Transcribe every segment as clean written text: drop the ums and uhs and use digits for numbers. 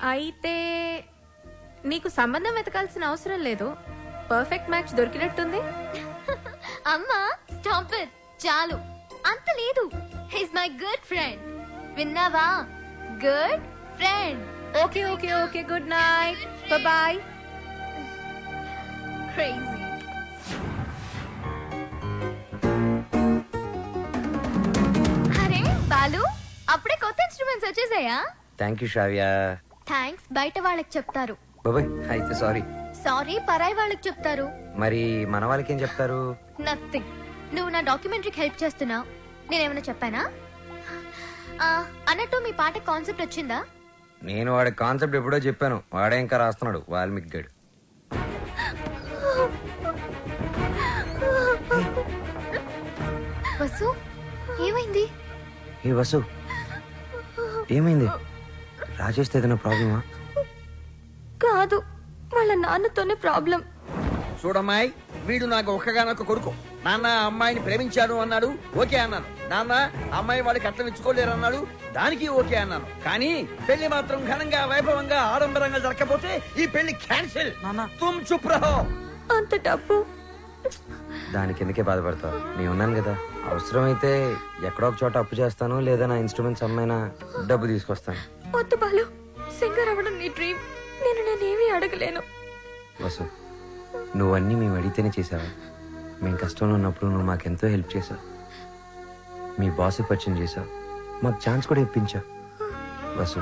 అయితే నీకు సంబంధం వెతకాల్సిన అవసరం లేదు, పర్ఫెక్ట్ మ్యాచ్ దొరికినట్టుంది. అమ్మా స్టాప్ ఇట్, చాలు, అంత లేదు. హీస్ మై గుడ్ ఫ్రెండ్, విన్నావా? Good friend. Okay okay okay, good night, bye. Crazy. అరే బాలు, అప్పుడే కొత్త ఇన్స్ట్రుమెంట్స్ వచ్చేసాయా? Thank you Shravya. థ్యాంక్స్ బయట వాళ్ళకి చెప్తారు. బాబాయ్ అయితే సారీ. సారీ పరాయి వాళ్ళకి చెప్తారు. మరి మన వాళ్ళకి ఏం చెప్తారు? నథింగ్. నువ్వు నా డాక్యుమెంటరీకి హెల్ప్ చేస్తున్నావు, నేనేమైనా చెప్పానా? అన్నట్టు మీ పాట కాన్సెప్ట్ వచ్చిందా? నేను వాడి కాన్సెప్ట్ ఎప్పుడో చెప్పాను, వాడే ఇంకా రాస్తున్నాడు వాల్మీకి గడు. వసు, ఏమైంది? ఏ వసు, ఏమైంది? రాజేష్తో ఏదైనా ప్రాబ్లమా? కాదు, వాళ్ళ నాన్నతోనే ప్రాబ్లం. చూడమ్మాయి, వీడు నాకు ఒక్కగానొక్క కొడుకు. నాన్న అమ్మాయిని ప్రేమించాడు అన్నాడు, ఓకే అన్నాను. నాన్న అమ్మాయి వాడికి అట్లం ఇచ్చుకోలేరు అన్నాడు, దానికి ఓకే అన్నాను. కానీ పెళ్లి మాత్రం ఘనంగా వైభవంగా ఆడంబరంగా జరగకపోతే ఈ పెళ్లి క్యాన్సిల్. తుమ్ చుప్ రహో. అంత డబ్బు దానికి ఎందుకే బాధపడతావు? నేను ఉన్నాను కదా, అవసరమైతే ఎక్కడో ఒక చోట అప్పు చేస్తాను, లేదా నా ఇన్స్ట్రుమెంట్స్ అమ్మైనా డబ్బు తీసుకొస్తాను. వద్దు బాలు, సింగర్ అవ్వడం నీ డ్రీమ్, నేనేమీ అడగలేను. వసు, నువ్వన్నీ మేము అడిగితేనే చేసావా? మేము కష్టంలో ఉన్నప్పుడు నువ్వు మాకెంతో హెల్ప్ చేసావు. మీ బాస్ పరిచయం చేసావు, మాకు ఛాన్స్ కూడా ఇప్పించావు. వసు,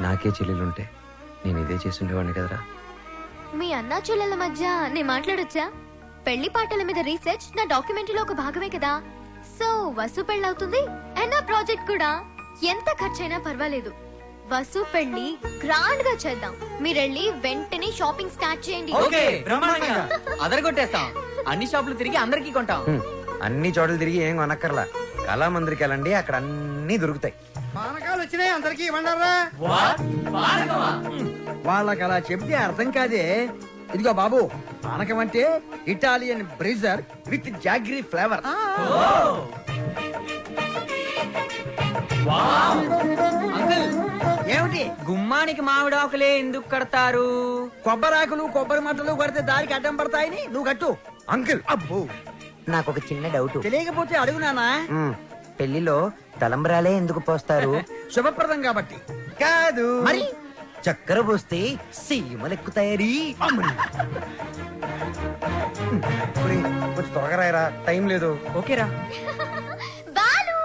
నాకే చెల్లెలుంటే నేను ఇదే చేసి ఉండేవాడిని కదరా. మీ అన్నా చెల్లెల మధ్య నేను మాట్లాడొచ్చా? పెళ్లి పాటల మీద రీసెర్చ్ నా డాక్యుమెంటరీలో ఒక భాగమే కదా. సో వసు పెళ్ళవుతుంది అండ్ నా ప్రాజెక్ట్ కూడా. ఎంత ఖర్చైనా పర్వాలేదు, వసు పెళ్లి గ్రాండ్ గా చేద్దాం. మీరెళ్ళి వెంటనే షాపింగ్ స్టార్ట్ చేయండి. ఓకే, బ్రహ్మాండంగా అదరగొట్టేస్తాం. అన్ని షాపులు తిరిగి అందరికీ కొంటాం. అన్ని చోట్ల తిరిగి ఏం కొనక్కర్లా, కళామందిరికి వెళ్ళండి, అక్కడ అన్ని దొరుకుతాయి. పానకాలు వచ్చినాయి, అందరికి ఇవ్వండారా. వాళ్ళకి అలా చెప్తే అర్థం కాదే. ఇదిగో బాబు, పానకం అంటే ఇటాలియన్ బ్రిజర్ విత్ జాగ్రీ ఫ్లేవర్. ఏమిటి? గుమ్మానికి మామిడాకులే ఎందుకు కడతారు? కొబ్బరాకులు కొబ్బరి మంటలు కొడితే దారికి అడ్డం పడతాయని నువ్వు కట్టు. అంకుల్, అబ్బో, నాకు ఒక చిన్న డౌట్. తెలియకపోతే అడుగు నానా. పెళ్లిలో తలంబరాలే ఎందుకు పోస్తారు? శుభప్రదం కాబట్టి. కాదు మరి చక్కెర పోస్తే సీమలెక్కుతాయని. కొంచెం త్వరగా రాయరా, టైం లేదు. ఓకేరా. Balu,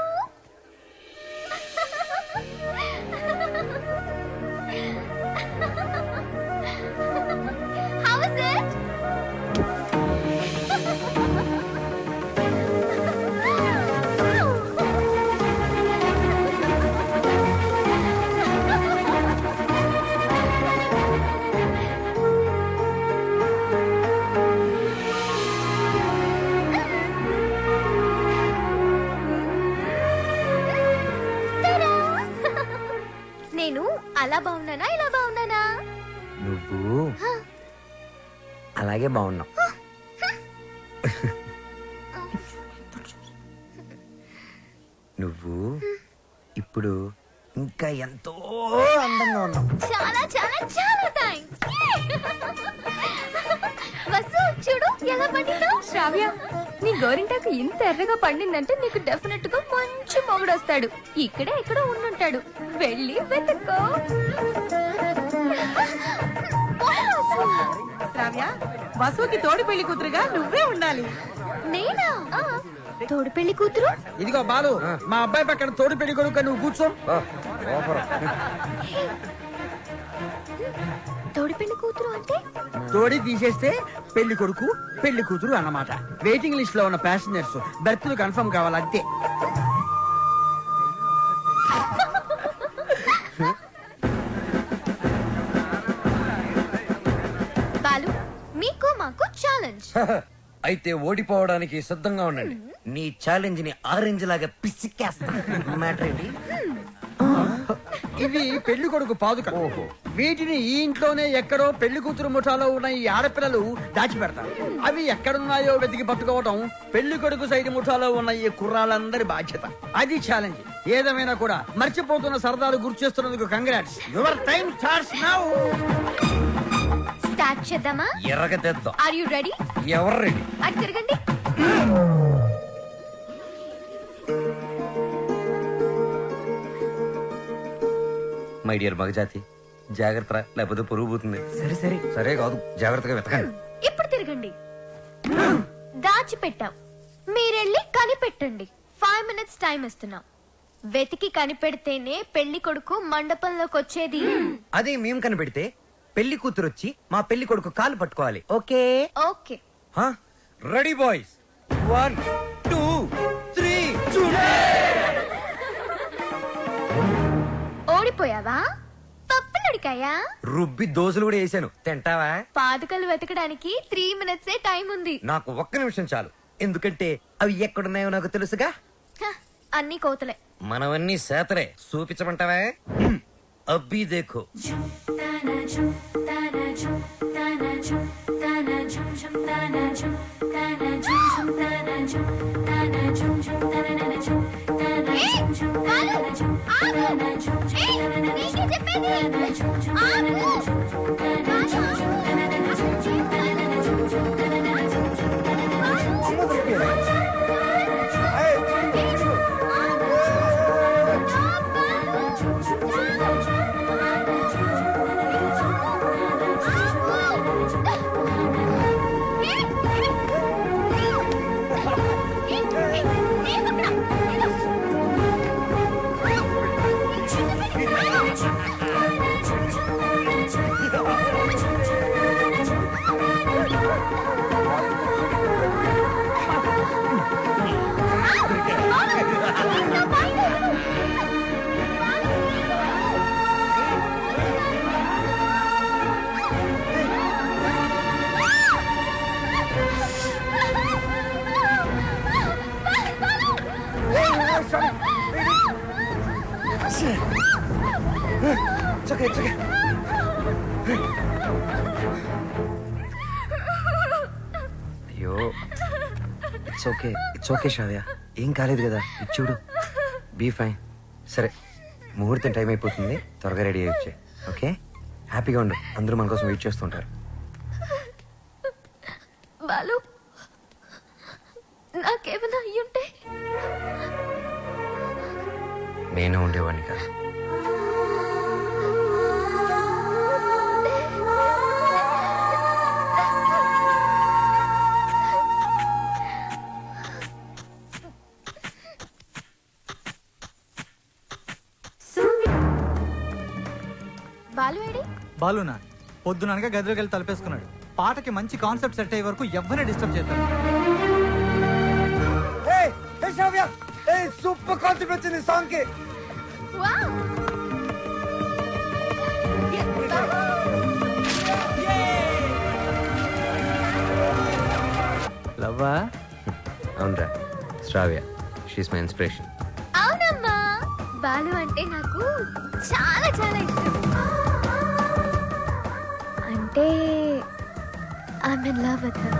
how is it? నేను అలా బాగున్నానా ఇలా బాగున్నానా? నువ్వు అలాగే బాగున్నావు. నువ్వు ఇప్పుడు ఇంకా ఎంతో అందంగా ఉన్నావు. చాలా చాలా చాలా థాంక్స్. వసు చూడు ఎలా పండిందో. శ్రావ్య, నీ గోరింటాకు ఇంత ఎర్రగా పండిందంటే నీకు డెఫినెట్ గా మంచి మొగుడు వస్తాడు. ఇక్కడే ఎక్కడో ఉండుంటాడు, వెళ్ళి వెతుక్కో. శ్రావ్య, వసుకి తోడు పెళ్లి కూతురుగా నువ్వే ఉండాలి. నేనా? తోడు పెళ్లి కూతురు? ఇదిగో బాలు, మా అబ్బాయి పక్కన తోడు పెళ్లి కొడుకు, నువ్వు కూర్చో. తోడు పెళ్లి కూతురు అంటే తోడి తీసేస్తే పెళ్లి కొడుకు పెళ్లి కూతురు అన్నమాట. వెయిటింగ్ లిస్ట్ లో ఉన్న ప్యాసింజర్స్ బెర్త్లు కన్ఫర్మ్ కావాలి అంతే. బాలు, మీకు మాకు ఛాలెంజ్. అయితే ఓడిపోవడానికి సిద్ధంగా ఉండండి. నీ ఛాలెంజ్ ని ఆరెంజ్ లాగా పిసికేస్తా. మ్యాటర్ ఏంటి? ఇవి పెళ్లి కొడుకు పాదుకలు. వీటిని ఈ ఇంట్లోనే ఎక్కడో పెళ్లి కూతురు ముఠాలో ఉన్న ఈ ఆడపిల్లలు దాచిపెడతారు. అవి ఎక్కడున్నాయో వెతికి పట్టుకోవడం పెళ్లి కొడుకు సైడ్ ముఠాలో ఉన్న ఈ కుర్రాళ్ళందరి బాధ్యత. అది ఛాలెంజ్. ఏదేమైనా కూడా మర్చిపోతున్న సరదాలు గుర్తు చేస్తున్నందుకు congrats. Your time starts now. Start చేద్దామా? ఎర్రగా తెద్దాం. Are you ready? ఎవరు రెడీ? అటు తిరగండి. మై డియర్ మగజాతి, జాగ్రత్త, లేకపోతే పొరుగు పోతుంది. సరే సరే. సరే కాదు, జాగ్రత్తగా వెతకండి. ఇప్పుడు తిరగండి. దాచిపెట్టాం, మీరెళ్ళి కనిపెట్టండి. 5 minutes టైం ఇస్తున్నాం. వెతికి కనిపెడితేనే పెళ్లి కొడుకు మండపంలోకి వచ్చేది. అది మేము కనిపెడితే పెళ్లి కూతురు వచ్చి మా పెళ్లి కొడుకు కాలు పట్టుకోవాలి. ఓకే? ఓకే. Ready boys. 1 2 3. ఓడిపోయావా? పప్పులడికాయా? రుబ్బి దోశలు కూడా వేసాను, తింటావా? పాదుకలు వెతకడానికి 3 minutes టైం ఉంది. నాకు ఒక్క నిమిషం చాలు, ఎందుకంటే అవి ఎక్కడున్నాయో నాకు తెలుసుగా. హ, అన్ని కోతలే. మనవన్నీ సేతలే. చూపించమంటావా? అబ్బి దేఖో. అయ్యో, ఇట్స్ ఓకే శ్రావ్య, ఏం కాలేదు కదా. ఇది చూడు, బీ ఫైన్. సరే, ముహూర్తం టైం అయిపోతుంది, త్వరగా రెడీ అయ్యి వచ్చే. ఓకే, హ్యాపీగా ఉండు. అందరూ మన కోసం వెయిట్ చేస్తుంటారు. బాలు, నాకేమైనా అయ్యుంటే? నేను ఉండేవాడిని కాదు. బాలు ఏడి? బాలునా పొద్దుననగా గదిలోకి వెళ్ళి తలపేసుకున్నాడు. పాటకి మంచి కాన్సెప్ట్ సెట్ అయ్యే వరకు ఎవరిని డిస్టర్బ్ చేస్తాడు. సూపర్ కాన్సెప్ట్ వచ్చింది సాంగ్ కి. వావ్! లవ్వా? అవునరా, శ్రావ్య, షీస్ మై ఇన్స్పిరేషన్. అవునమ్మా, బాలు అంటే నాకు చాలా చాలా ఇష్టం. అంటే I'm in love with her.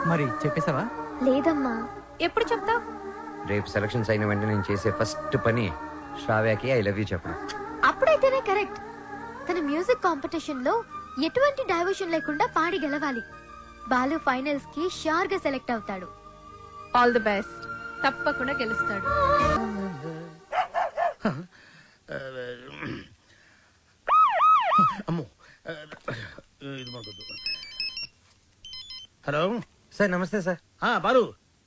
మరి చెప్పేశావా? లేదమ్మా. ఎప్పుడు చెప్తావు? రేపు సెలక్షన్స్ అయిన వెంటనే నేను చేసే ఫస్ట్ పని శ్రావ్యకి ఐ లవ్ యూ చెప్పడం. అప్పుడైతేనే కరెక్ట్. తన మ్యూజిక్ కాంపిటీషన్ లో ఎటువంటి డైవర్షన్ లేకుండా పాడి గెలవాలి. బాలు ఫైనల్స్ కి షూర్ గా సెలెక్ట్ అవుతాడు. All the best. తప్పకుండా గెలుస్తాడు. అమ్మో ఇది మనకొద్దు. హలో సార్, నమస్తే సార్. బాలు,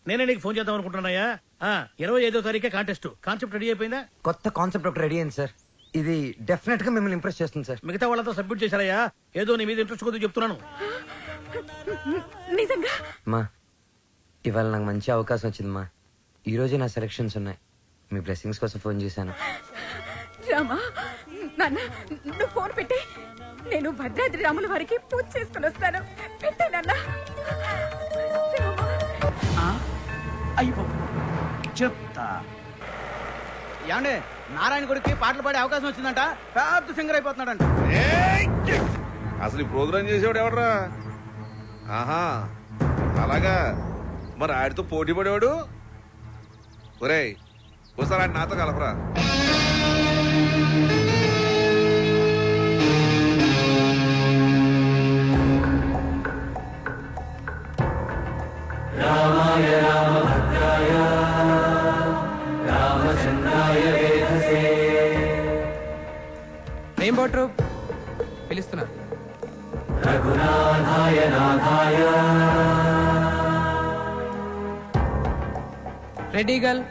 నేనే నీకు ఫోన్ చేద్దాం అనుకుంటున్నాయా? 25వ తారీఖే కాంటెస్ట్. కాన్సెప్ట్ రెడీ అయిపోయిందా? కొత్త కాన్సెప్ట్ ఒకటి రెడీ అయింది సార్. ఇది డెఫినెట్ గా మిమ్మల్ని ఇంప్రెస్ చేస్తుంది సార్. మిగతా వాళ్ళతో సబ్మిట్ చేశారయ్యా. ఏదో నీ మీద ఇంట్రెస్ట్ కొద్దిగా చెప్తున్నాను. నిజంగా? మా ఇవాళ నాకు మంచి అవకాశం వచ్చింది మా. ఈ రోజే నా సెలక్షన్స్ ఉన్నాయి. మీ బ్లెస్సింగ్స్ కోసం ఫోన్ చేశాను. రామా, నాన్న, నువ్వు ఫోన్ పెట్టి నేను భద్రాద్రి రాముల వారికి పూజ చేసుకుని వస్తాను. పెట్టానన్నా. అయ్యో చెప్తా. ఏమండి నారాయణ గుడికి పాటలు పాడే అవకాశం వచ్చిందంట. పెద్ద సింగర్ అయిపోతున్నాడంట. అసలు ఈ ప్రోగ్రామ్ చేసేవాడు ఎవడరా? ఆహా అలాగా, మరి ఆడితో పోటీ పడేవాడు. ఒరేయ్ ఒకసారి ఆడి నాతో కలపరా. రెయిన్బో ట్రూప్ పిలుస్తున్నారు. Ready girl